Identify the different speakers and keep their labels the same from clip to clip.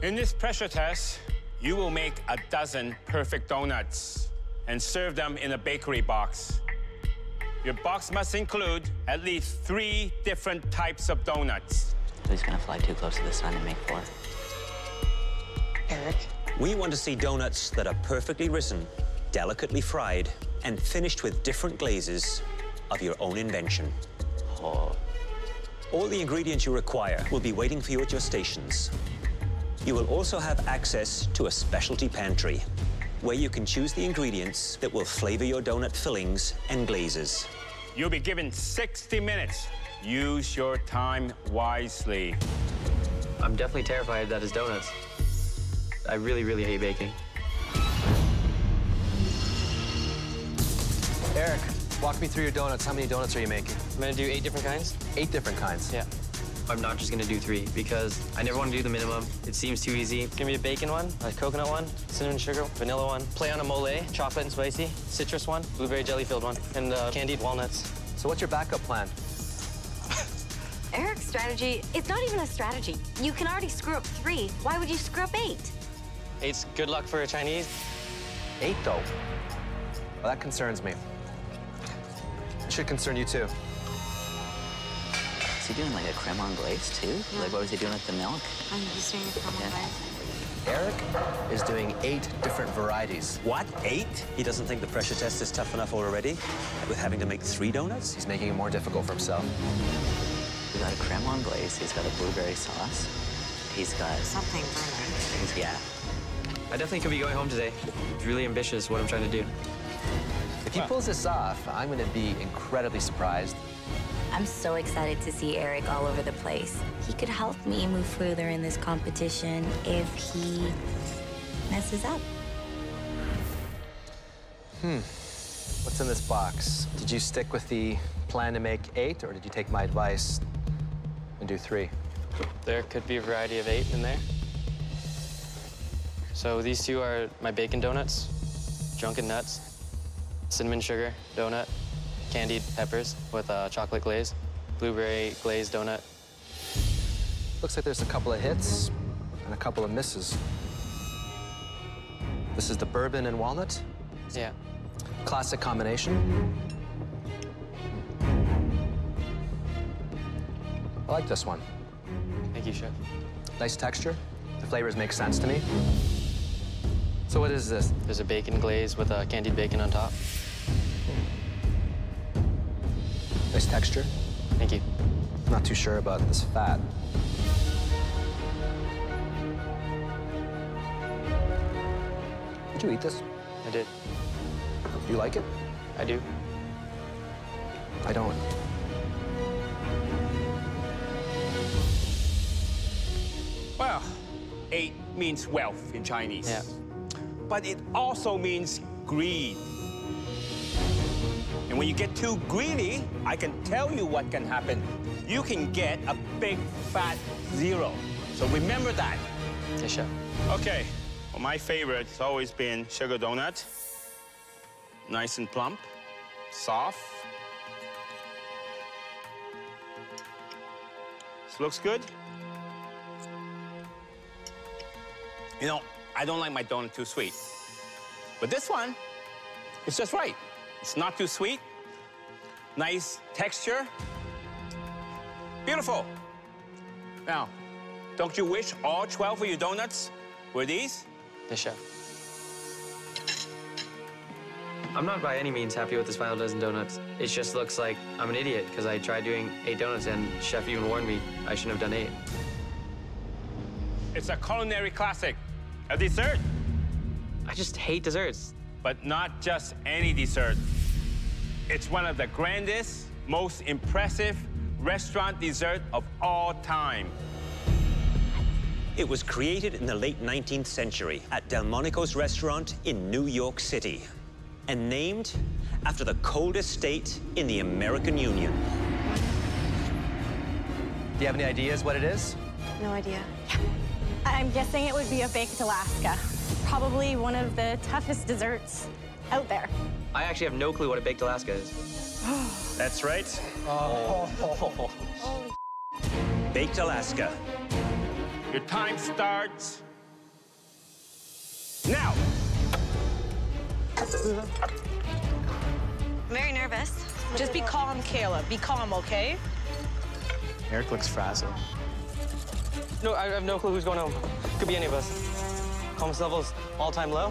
Speaker 1: In this pressure test, you will make a dozen perfect donuts and serve them in a bakery box. Your box must include at least 3 different types of donuts.
Speaker 2: Who's gonna fly too close to the sun and make 4?
Speaker 3: Eric?
Speaker 4: We want to see donuts that are perfectly risen, delicately fried, and finished with different glazes of your own invention.
Speaker 2: Oh.
Speaker 4: All the ingredients you require will be waiting for you at your stations. You will also have access to a specialty pantry, where you can choose the ingredients that will flavor your donut fillings and glazes.
Speaker 1: You'll be given 60 minutes. Use your time wisely.
Speaker 5: I'm definitely terrified that it's donuts. I really, really hate baking.
Speaker 6: Eric, walk me through your donuts. How many donuts are you making?
Speaker 5: I'm gonna do 8 different kinds.
Speaker 6: 8 different kinds?
Speaker 5: Yeah. I'm not just gonna do 3 because I never want to do the minimum. It seems too easy. Give me a bacon one, a coconut one, cinnamon sugar, vanilla one, play on a mole, chocolate and spicy, citrus one, blueberry jelly filled one, and candied walnuts.
Speaker 6: So what's your backup plan?
Speaker 3: Eric's strategy, it's not even a strategy. You can already screw up 3. Why would you screw up 8?
Speaker 5: 8's good luck for a Chinese.
Speaker 6: 8, though? Well, that concerns me. It should concern you, too.
Speaker 2: Is he doing like a creme anglaise too?
Speaker 3: Yeah.
Speaker 2: Like what was he doing with the milk?
Speaker 3: He's doing a creme anglaise.
Speaker 6: Eric is doing 8 different varieties.
Speaker 4: What, 8? He doesn't think the pressure test is tough enough already, with having to make 3 donuts?
Speaker 6: He's making it more difficult for himself.
Speaker 2: He's got a creme anglaise. He's got a blueberry sauce. He's got
Speaker 3: Something burning.
Speaker 2: yeah.
Speaker 5: I definitely could be going home today. It's really ambitious what I'm trying to do.
Speaker 6: If he pulls this off, I'm going to be incredibly surprised.
Speaker 7: I'm so excited to see Eric all over the place. He could help me move further in this competition if he messes up.
Speaker 6: What's in this box? Did you stick with the plan to make 8, or did you take my advice and do 3?
Speaker 5: There could be a variety of 8 in there. So these 2 are my bacon donuts, drunken nuts, cinnamon sugar donut, candied peppers with chocolate glaze, blueberry glazed donut.
Speaker 6: Looks like there's a couple of hits and a couple of misses. This is the bourbon and walnut.
Speaker 5: Yeah.
Speaker 6: Classic combination. I like this one.
Speaker 5: Thank you, Chef.
Speaker 6: Nice texture. The flavors make sense to me. So what is this?
Speaker 5: There's a bacon glaze with candied bacon on top.
Speaker 6: Nice texture.
Speaker 5: Thank you.
Speaker 6: Not too sure about this fat. Did you eat this?
Speaker 5: I did.
Speaker 6: Do you like it?
Speaker 5: I do.
Speaker 6: I don't.
Speaker 1: Well, 8 means wealth in Chinese.
Speaker 5: Yeah.
Speaker 1: But it also means greed. And when you get too greedy, I can tell you what can happen. You can get a big fat 0. So remember that.
Speaker 5: Yes, Chef.
Speaker 1: Okay, well, my favorite has always been sugar donut. Nice and plump, soft. This looks good. You know, I don't like my donut too sweet. But this one, it's just right. It's not too sweet. Nice texture. Beautiful. Now, don't you wish all 12 of your donuts were these?
Speaker 5: Yes, Chef. I'm not by any means happy with this final dozen donuts. It just looks like I'm an idiot because I tried doing 8 donuts and Chef even warned me I shouldn't have done 8.
Speaker 1: It's a culinary classic, a dessert.
Speaker 5: I just hate desserts.
Speaker 1: But not just any dessert. It's one of the grandest, most impressive restaurant dessert of all time.
Speaker 4: It was created in the late 19th century at Delmonico's restaurant in New York City and named after the coldest state in the American Union.
Speaker 6: Do you have any ideas what it is?
Speaker 3: No idea.
Speaker 8: I'm guessing it would be a baked Alaska. Probably one of the toughest desserts out there.
Speaker 5: I actually have no clue what a baked Alaska is.
Speaker 1: That's right.
Speaker 4: Baked Alaska.
Speaker 1: Your time starts Now!
Speaker 3: I'm very nervous.
Speaker 9: Just be calm, Kayla. Be calm, okay?
Speaker 6: Eric looks frazzled.
Speaker 5: No, I have no clue who's going home. Could be any of us. Calmness levels all-time low.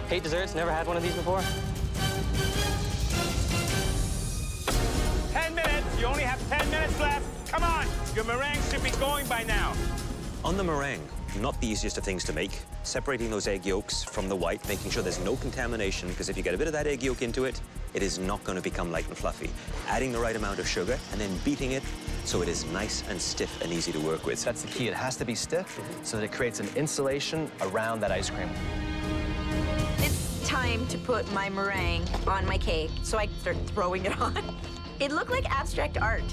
Speaker 5: Hate desserts, never had one of these before.
Speaker 1: 10 minutes. You only have 10 minutes left. Come on. Your meringue should be going by now.
Speaker 4: On the meringue, not the easiest of things to make. Separating those egg yolks from the white, making sure there's no contamination, because if you get a bit of that egg yolk into it, it is not going to become light and fluffy. Adding the right amount of sugar and then beating it so it is nice and stiff and easy to work with.
Speaker 6: That's the key. It has to be stiff so that it creates an insulation around that ice cream.
Speaker 7: It's time to put my meringue on my cake so I can start throwing it on. It looked like abstract art.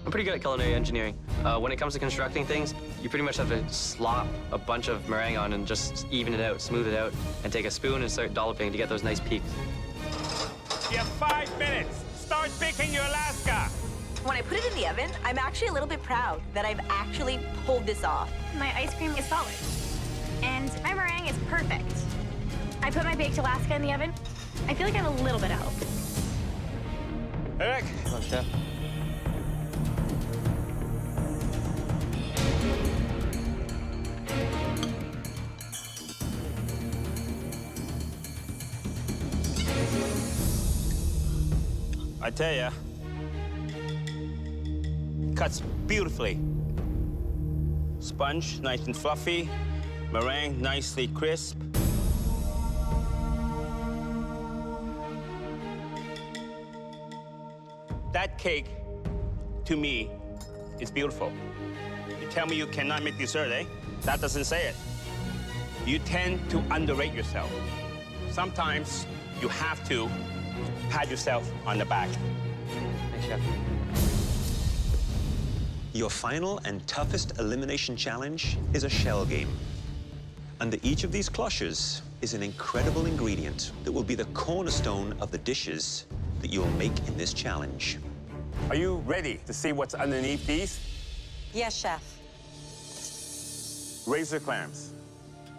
Speaker 5: I'm pretty good at culinary engineering. When it comes to constructing things, you pretty much have to slop a bunch of meringue on and just even it out, smooth it out, and take a spoon and start dolloping to get those nice peaks.
Speaker 1: You have 5 minutes. Start baking your Alaska.
Speaker 7: When I put it in the oven, I'm actually a little bit proud that I've actually pulled this off.
Speaker 8: My ice cream is solid, and my meringue is perfect. I put my baked Alaska in the oven. I feel like I'm a little bit out.
Speaker 1: Eric.
Speaker 5: Hello, Chef.
Speaker 1: I tell ya, cuts beautifully. Sponge, nice and fluffy. Meringue, nicely crisp. That cake, to me, is beautiful. You tell me you cannot make dessert, eh? That doesn't say it. You tend to underrate yourself. Sometimes you have to pat yourself on the back.
Speaker 5: Thanks, Chef.
Speaker 4: Your final and toughest elimination challenge is a shell game. Under each of these cloches is an incredible ingredient that will be the cornerstone of the dishes that you will make in this challenge.
Speaker 1: Are you ready to see what's underneath these?
Speaker 3: Yes, Chef.
Speaker 1: Razor clams.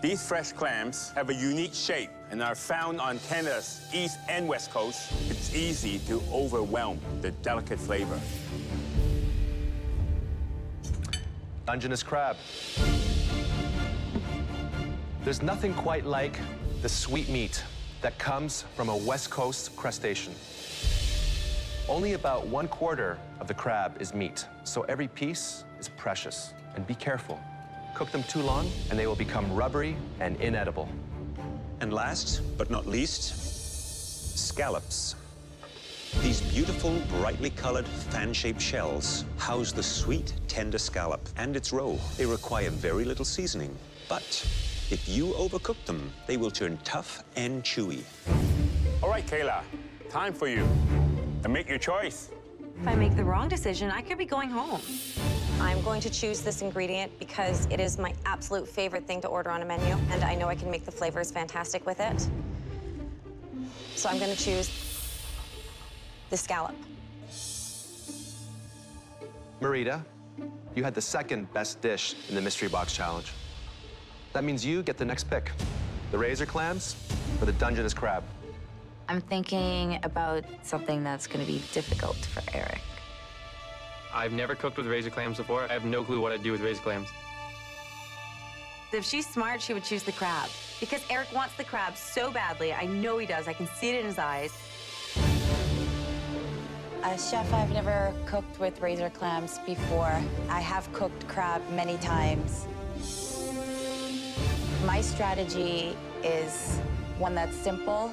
Speaker 1: These fresh clams have a unique shape and are found on Canada's east and west coast. It's easy to overwhelm the delicate flavor.
Speaker 6: Dungeness crab. There's nothing quite like the sweet meat that comes from a West Coast crustacean. Only about 1/4 of the crab is meat, so every piece is precious. And be careful. Cook them too long, and they will become rubbery and inedible.
Speaker 4: And last but not least, scallops. These beautiful, brightly colored, fan-shaped shells house the sweet, tender scallop and its roe. They require very little seasoning, but if you overcook them, they will turn tough and chewy.
Speaker 1: All right, Kayla, time for you to make your choice.
Speaker 3: If I make the wrong decision, I could be going home. I'm going to choose this ingredient because it is my absolute favorite thing to order on a menu, and I know I can make the flavors fantastic with it. So I'm going to choose the scallop.
Speaker 6: Marita, you had the second best dish in the Mystery Box Challenge. That means you get the next pick. The razor clams or the Dungeness crab?
Speaker 7: I'm thinking about something that's going to be difficult for Eric.
Speaker 5: I've never cooked with razor clams before. I have no clue what I'd do with razor clams.
Speaker 7: If she's smart, she would choose the crab. Because Eric wants the crab so badly. I know he does. I can see it in his eyes.
Speaker 10: Chef, I've never cooked with razor clams before. I have cooked crab many times. My strategy is one that's simple.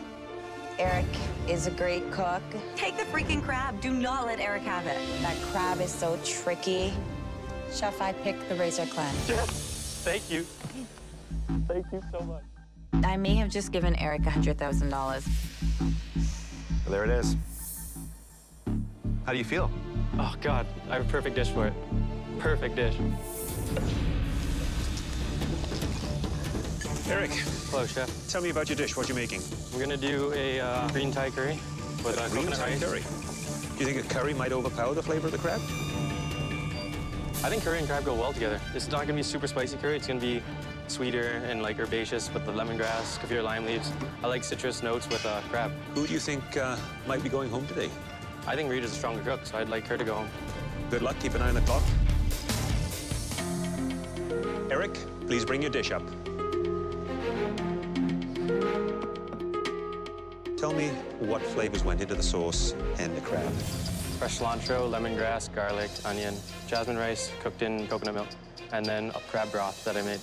Speaker 10: Eric is a great cook.
Speaker 7: Take the freaking crab. Do not let Eric have it.
Speaker 10: That crab is so tricky. Chef, I picked the razor clam.
Speaker 5: Yes, thank you. Thank you so much.
Speaker 7: I may have just given Eric $100,000.
Speaker 6: Well, there it is. How do you feel?
Speaker 5: Oh, God, I have a perfect dish for it. Perfect dish.
Speaker 4: Eric,
Speaker 5: Hello, Chef.
Speaker 4: tell me about your dish. What you're making?
Speaker 5: We're gonna do a green Thai curry with
Speaker 4: Green
Speaker 5: coconut
Speaker 4: Thai
Speaker 5: rice.
Speaker 4: curry. Do you think a curry might overpower the flavor of the crab?
Speaker 5: I think curry and crab go well together. It's not gonna be super spicy curry. It's gonna be sweeter and like herbaceous with the lemongrass, kaffir lime leaves. I like citrus notes with crab.
Speaker 4: Who do you think might be going home today?
Speaker 5: I think Rita's a stronger cook, so I'd like her to go home.
Speaker 4: Good luck. Keep an eye on the clock. Eric, please bring your dish up. Tell me what flavors went into the sauce and the crab.
Speaker 5: Fresh cilantro, lemongrass, garlic, onion, jasmine rice cooked in coconut milk, and then a crab broth that I made.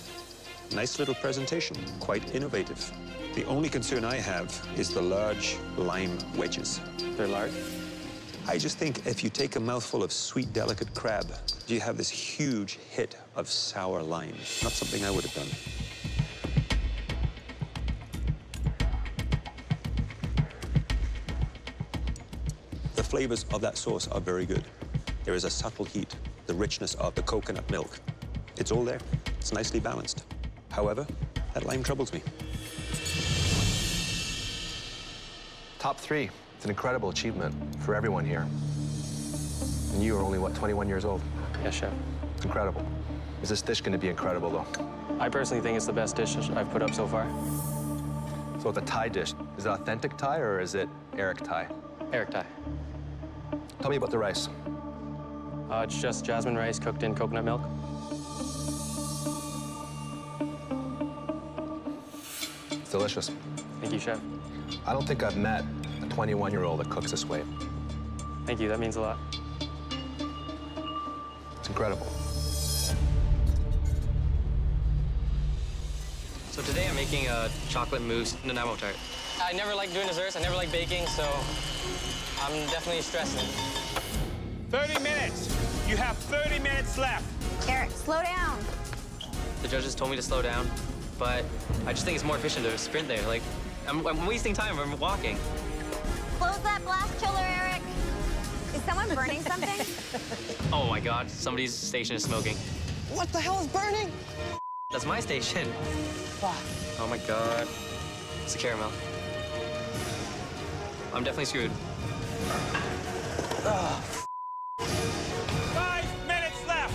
Speaker 4: Nice little presentation, quite innovative. The only concern I have is the large lime wedges.
Speaker 5: They're large?
Speaker 4: I just think if you take a mouthful of sweet, delicate crab, you have this huge hit of sour lime. Not something I would have done. The flavors of that sauce are very good. There is a subtle heat, the richness of the coconut milk. It's all there. It's nicely balanced. However, that lime troubles me.
Speaker 6: Top 3. It's an incredible achievement for everyone here. And you are only, what, 21 years old?
Speaker 5: Yes, chef.
Speaker 6: It's incredible. Is this dish going to be incredible, though?
Speaker 5: I personally think it's the best dish I've put up so far.
Speaker 6: So it's a Thai dish. Is it authentic Thai or is it Eric Thai?
Speaker 5: Eric Thai.
Speaker 6: Tell me about the rice.
Speaker 5: It's just jasmine rice cooked in coconut milk.
Speaker 6: It's delicious.
Speaker 5: Thank you, chef.
Speaker 6: I don't think I've met a 21-year-old that cooks this way.
Speaker 5: Thank you, that means a lot.
Speaker 6: It's incredible.
Speaker 5: So today I'm making a chocolate mousse NANAIMO tart. I never like doing desserts, I never like baking, so I'm definitely stressing.
Speaker 1: 30 minutes. You have 30 minutes left.
Speaker 8: Eric, slow down.
Speaker 5: The judges told me to slow down, but I just think it's more efficient to sprint there. Like, I'm wasting time, I'm walking.
Speaker 8: Close that blast chiller, Eric. Is someone burning something?
Speaker 5: Oh my God, somebody's station is smoking.
Speaker 9: What the hell is burning?
Speaker 5: That's my station. Oh my God. It's the caramel. I'm definitely screwed.
Speaker 1: 5 minutes left.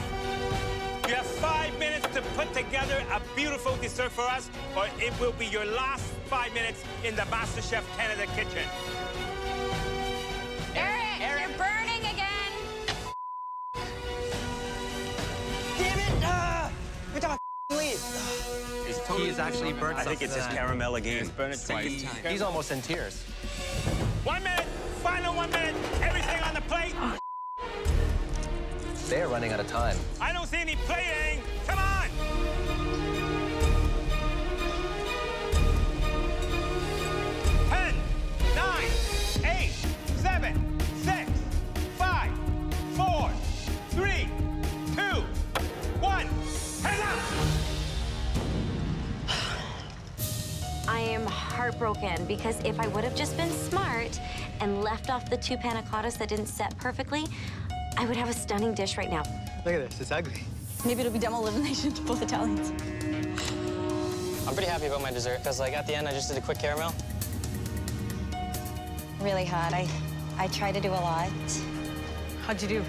Speaker 1: You have 5 minutes to put together a beautiful dessert for us, or it will be your last 5 minutes in the MasterChef Canada kitchen.
Speaker 8: Eric, you're burning again.
Speaker 9: Damn it! Every time I leave.
Speaker 5: He is actually burnt.
Speaker 4: I think it's his caramel again.
Speaker 1: Burn it twice.
Speaker 6: He's almost in tears.
Speaker 1: 1 minute. Final 1 minute. Everything on the plate.
Speaker 6: They're running out of time.
Speaker 1: I don't see any plating. Come on. Ten, 9, 8, 7, 6, 5, 4, 3, 2, 1. Hands up.
Speaker 3: I am heartbroken because if I would have just been smart and left off the 2 panna cottas that didn't set perfectly, I would have a stunning dish right now.
Speaker 5: Look at this, it's ugly.
Speaker 10: Maybe it'll be double elimination to both Italians.
Speaker 5: I'm pretty happy about my dessert, because like at the end, I just did a quick caramel.
Speaker 10: Really hard. I try to do a lot.
Speaker 9: How'd you do?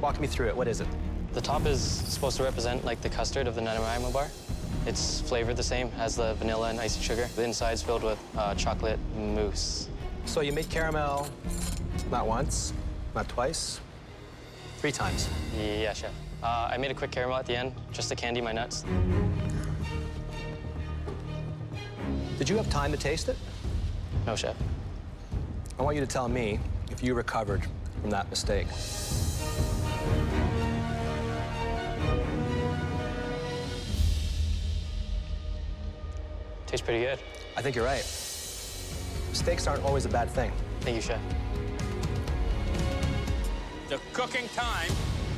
Speaker 6: Walk me through it. What is it?
Speaker 5: The top is supposed to represent like the custard of the NANAIMO bar. It's flavored the same as the vanilla and icing sugar. The inside's filled with chocolate mousse.
Speaker 6: So you made caramel not once, not twice, 3 times.
Speaker 5: Yeah, chef. I made a quick caramel at the end, just to candy my nuts.
Speaker 6: Did you have time to taste it?
Speaker 5: No, chef.
Speaker 6: I want you to tell me if you recovered from that mistake.
Speaker 5: Tastes pretty good.
Speaker 6: I think you're right. Mistakes aren't always a bad thing.
Speaker 5: Thank you, chef.
Speaker 1: The cooking time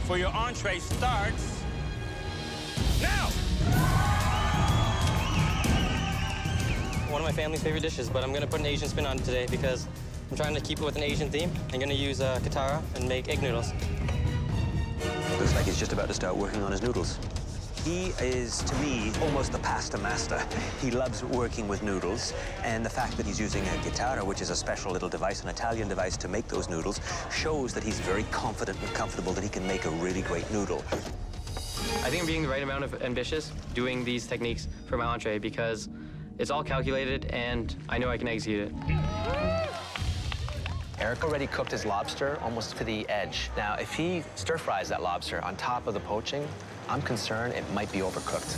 Speaker 1: for your entree starts now.
Speaker 5: One of my family's favorite dishes, but I'm gonna put an Asian spin on it today because I'm trying to keep it with an Asian theme. I'm gonna use katara and make egg noodles.
Speaker 4: Looks like he's just about to start working on his noodles. He is, to me, almost the pasta master. He loves working with noodles, and the fact that he's using a guitarra, which is a special little device, an Italian device, to make those noodles, shows that he's very confident and comfortable that he can make a really great noodle.
Speaker 5: I think I'm being the right amount of ambitious doing these techniques for my entree because it's all calculated and I know I can execute it.
Speaker 6: Eric already cooked his lobster almost to the edge. Now, if he stir-fries that lobster on top of the poaching, I'm concerned it might be overcooked.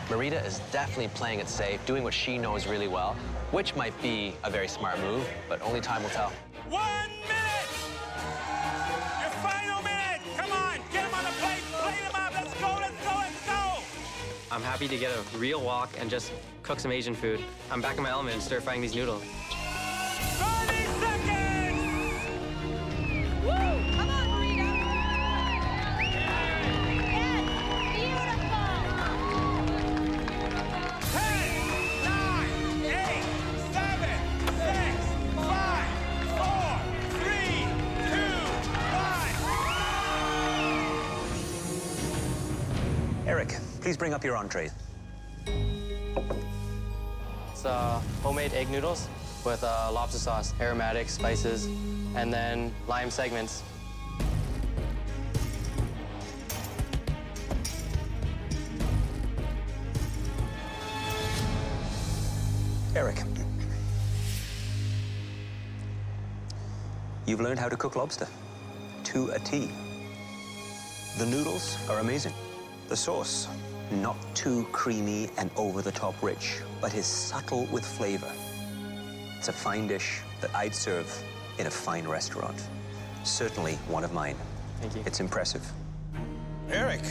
Speaker 6: Marita is definitely playing it safe, doing what she knows really well, which might be a very smart move, but only time will tell.
Speaker 1: 1 minute! Your final minute! Come on, get him on the plate, plate him up, let's go, let's go, let's go!
Speaker 5: I'm happy to get a real walk and just cook some Asian food. I'm back in my element and stir-frying these noodles.
Speaker 1: 30 seconds!
Speaker 8: Woo! Come on, Marita! Yes! Beautiful!
Speaker 1: 10, 9, 8, 7, 6, 5, 4, 3, 2, 1.
Speaker 4: Eric, please bring up your entree.
Speaker 5: It's homemade egg noodles with lobster sauce, aromatics, spices, and then lime segments.
Speaker 4: Eric, you've learned how to cook lobster to a T. The noodles are amazing. The sauce, not too creamy and over-the-top rich, but is subtle with flavor. It's a fine dish that I'd serve in a fine restaurant. Certainly one of mine.
Speaker 5: Thank you.
Speaker 4: It's impressive.
Speaker 1: Eric,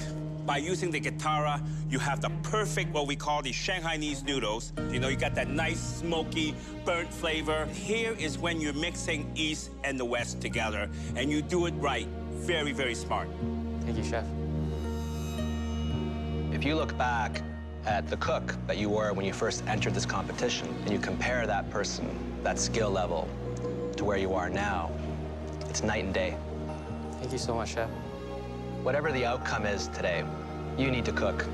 Speaker 1: by using the guitarra, you have the perfect, what we call the Shanghainese noodles. You know, you got that nice, smoky, burnt flavor. Here is when you're mixing East and the West together, and you do it right. Very, very smart.
Speaker 5: Thank you, Chef.
Speaker 6: If you look back at the cook that you were when you first entered this competition, and you compare that person, that skill level, to where you are now, it's night and day.
Speaker 5: Thank you so much, Chef.
Speaker 6: Whatever the outcome is today, you need to cook